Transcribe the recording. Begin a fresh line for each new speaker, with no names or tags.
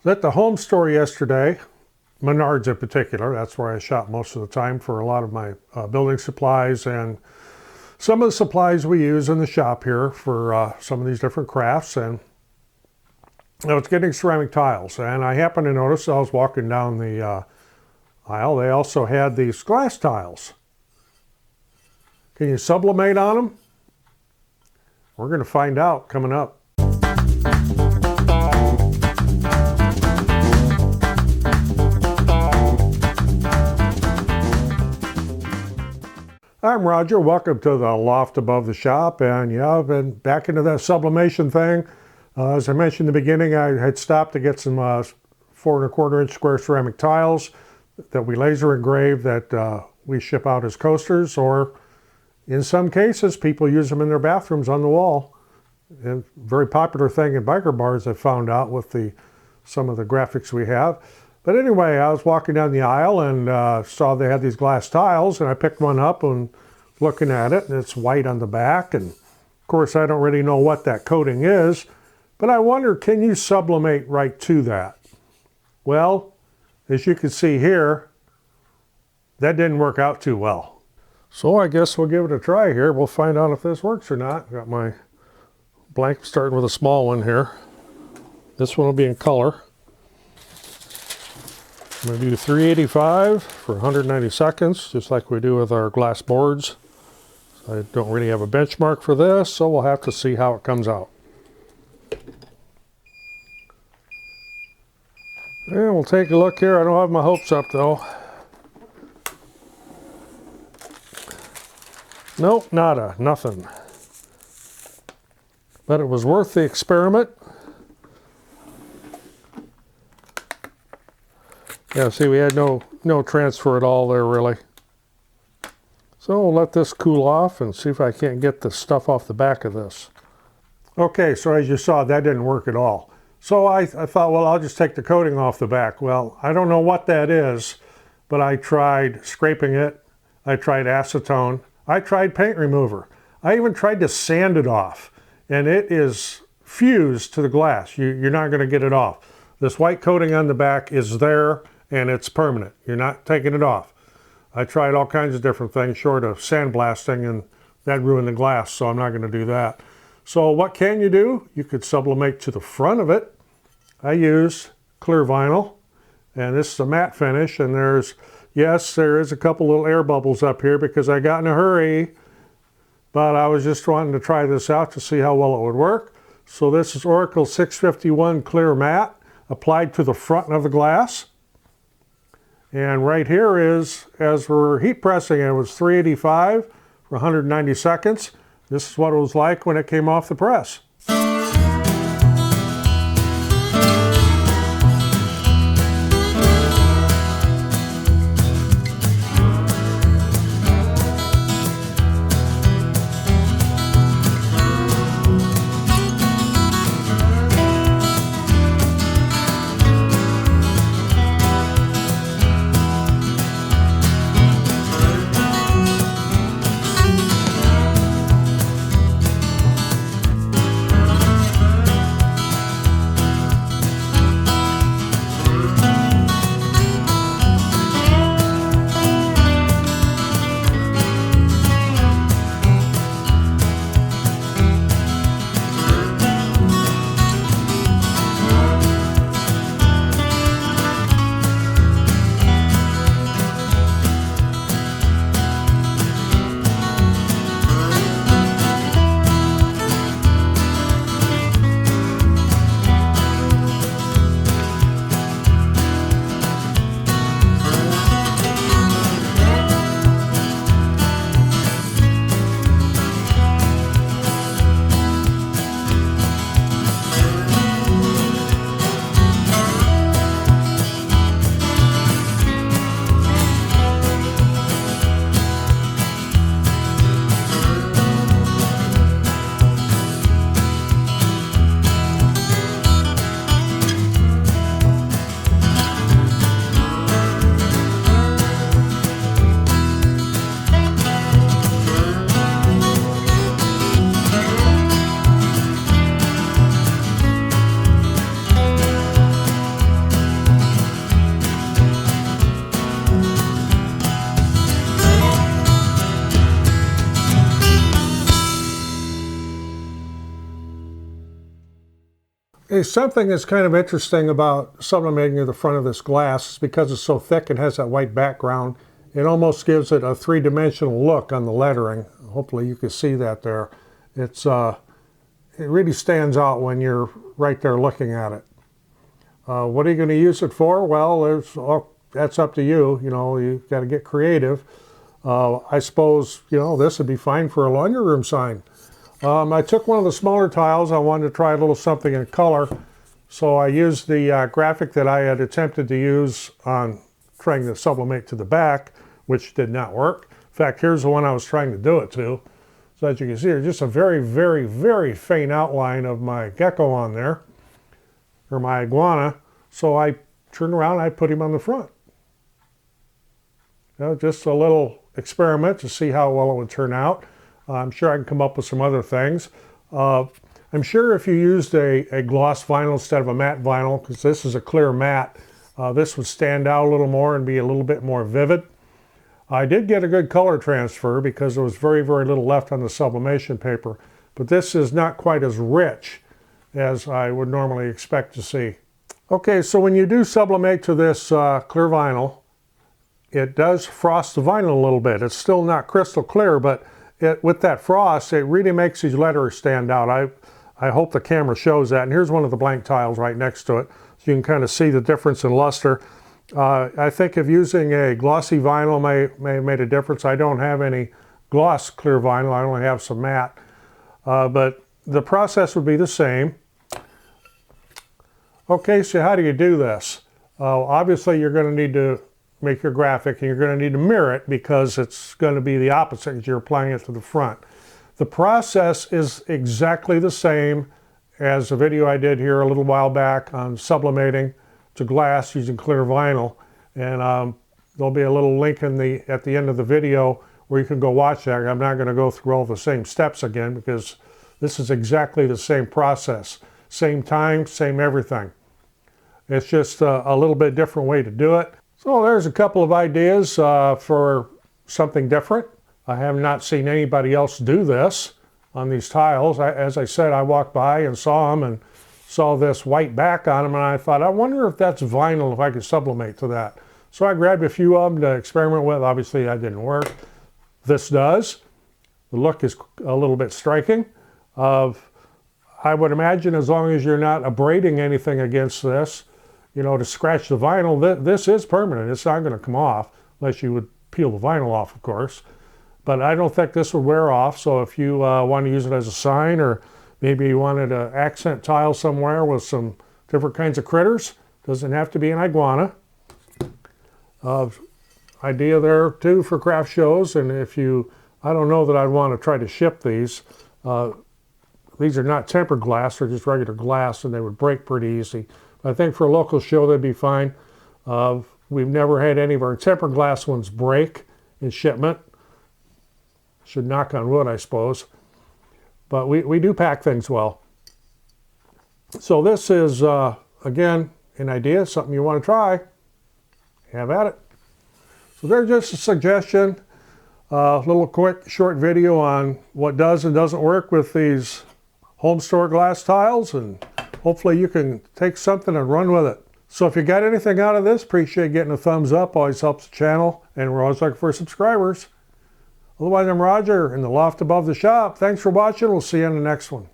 was at the home store yesterday, Menards in particular. That's where I shop most of the time for a lot of my building supplies and some of the supplies we use in the shop here for some of these different crafts. And I was getting ceramic tiles, and I happened to notice I was walking down the aisle. They also had these glass tiles. Can you sublimate on them? We're going to find out coming up. I'm Roger. Welcome to the loft above the shop. And yeah, I've been back into that sublimation thing. As I mentioned in the beginning, I had stopped to get some 4¼ inch square ceramic tiles that we laser engrave that we ship out as coasters, or in some cases, people use them in their bathrooms on the wall. And very popular thing in biker bars, I found out with some of the graphics we have. But anyway, I was walking down the aisle and saw they had these glass tiles, and I picked one up and looking at it, and it's white on the back. And of course, I don't really know what that coating is, but I wonder, can you sublimate right to that? Well, as you can see here, that didn't work out too well. So I guess we'll give it a try here. We'll find out if this works or not. Got my blank, starting with a small one here. This one will be in color. I'm going to do 385 for 190 seconds, just like we do with our glass boards. I don't really have a benchmark for this, so we'll have to see how it comes out. And we'll take a look here. I don't have my hopes up though. Nope, nada, nothing. But it was worth the experiment. Yeah, see, we had no transfer at all there, really. So we'll let this cool off and see if I can't get the stuff off the back of this. Okay, so as you saw, that didn't work at all. So I thought, well, I'll just take the coating off the back. Well, I don't know what that is, but I tried scraping it. I tried acetone. I tried paint remover. I even tried to sand it off, and it is fused to the glass. You're not going to get it off. This white coating on the back is there, and it's permanent. You're not taking it off. I tried all kinds of different things short of sandblasting, and that ruined the glass, so I'm not going to do that. So what can you do? You could sublimate to the front of it. I use clear vinyl, and this is a matte finish, and there is a couple little air bubbles up here because I got in a hurry, but I was just wanting to try this out to see how well it would work. So this is Oracle 651 Clear Matte applied to the front of the glass. And right here is, as we're heat pressing, it was 385 for 190 seconds. This is what it was like when it came off the press. Hey, something that's kind of interesting about sublimating the front of this glass is because it's so thick and has that white background, it almost gives it a three-dimensional look on the lettering. Hopefully you can see that there. It really stands out when you're right there looking at it. What are you going to use it for? Well, that's up to you. You know, you've got to get creative. I suppose, you know, this would be fine for a laundry room sign. I took one of the smaller tiles. I wanted to try a little something in color. So I used the graphic that I had attempted to use on trying to sublimate to the back, which did not work. In fact, here's the one I was trying to do it to. So as you can see, there's just a very, very, very faint outline of my gecko on there, or my iguana. So I turned around and I put him on the front. You know, just a little experiment to see how well it would turn out. I'm sure I can come up with some other things. I'm sure if you used a gloss vinyl instead of a matte vinyl, because this is a clear matte, this would stand out a little more and be a little bit more vivid. I did get a good color transfer because there was very, very little left on the sublimation paper, but this is not quite as rich as I would normally expect to see. Okay, so when you do sublimate to this clear vinyl, it does frost the vinyl a little bit. It's still not crystal clear, but with that frost, it really makes these letters stand out. I hope the camera shows that. And here's one of the blank tiles right next to it. So you can kind of see the difference in luster. I think if using a glossy vinyl may have made a difference. I don't have any gloss clear vinyl. I only have some matte. But the process would be the same. Okay, so how do you do this? Obviously, you're going to need to make your graphic, and you're going to need to mirror it because it's going to be the opposite as you're applying it to the front. The process is exactly the same as the video I did here a little while back on sublimating to glass using clear vinyl, and there'll be a little link at the end of the video where you can go watch that. I'm not going to go through all the same steps again because this is exactly the same process, same time, same everything. It's just a little bit different way to do it. So there's a couple of ideas for something different. I have not seen anybody else do this on these tiles. As I said, I walked by and saw them and saw this white back on them, and I thought, I wonder if that's vinyl, if I could sublimate to that. So I grabbed a few of them to experiment with. Obviously that didn't work. This does. The look is a little bit striking. I would imagine as long as you're not abrading anything against this, you know, to scratch the vinyl, this is permanent. It's not going to come off, unless you would peel the vinyl off, of course. But I don't think this would wear off, so if you want to use it as a sign, or maybe you wanted to accent tile somewhere with some different kinds of critters, doesn't have to be an iguana. Idea there too for craft shows, and if you, I don't know that I'd want to try to ship these. These are not tempered glass, they're just regular glass, and they would break pretty easy. I think for a local show they'd be fine. We've never had any of our tempered glass ones break in shipment. Should knock on wood, I suppose. But we do pack things well. So this is, again, an idea, something you want to try. Have at it. So there's just a suggestion, a little quick short video on what does and doesn't work with these home store glass tiles, and hopefully you can take something and run with it. So if you got anything out of this, appreciate getting a thumbs up. Always helps the channel, and we're always looking for subscribers. Otherwise, I'm Roger in the loft above the shop. Thanks for watching. We'll see you in the next one.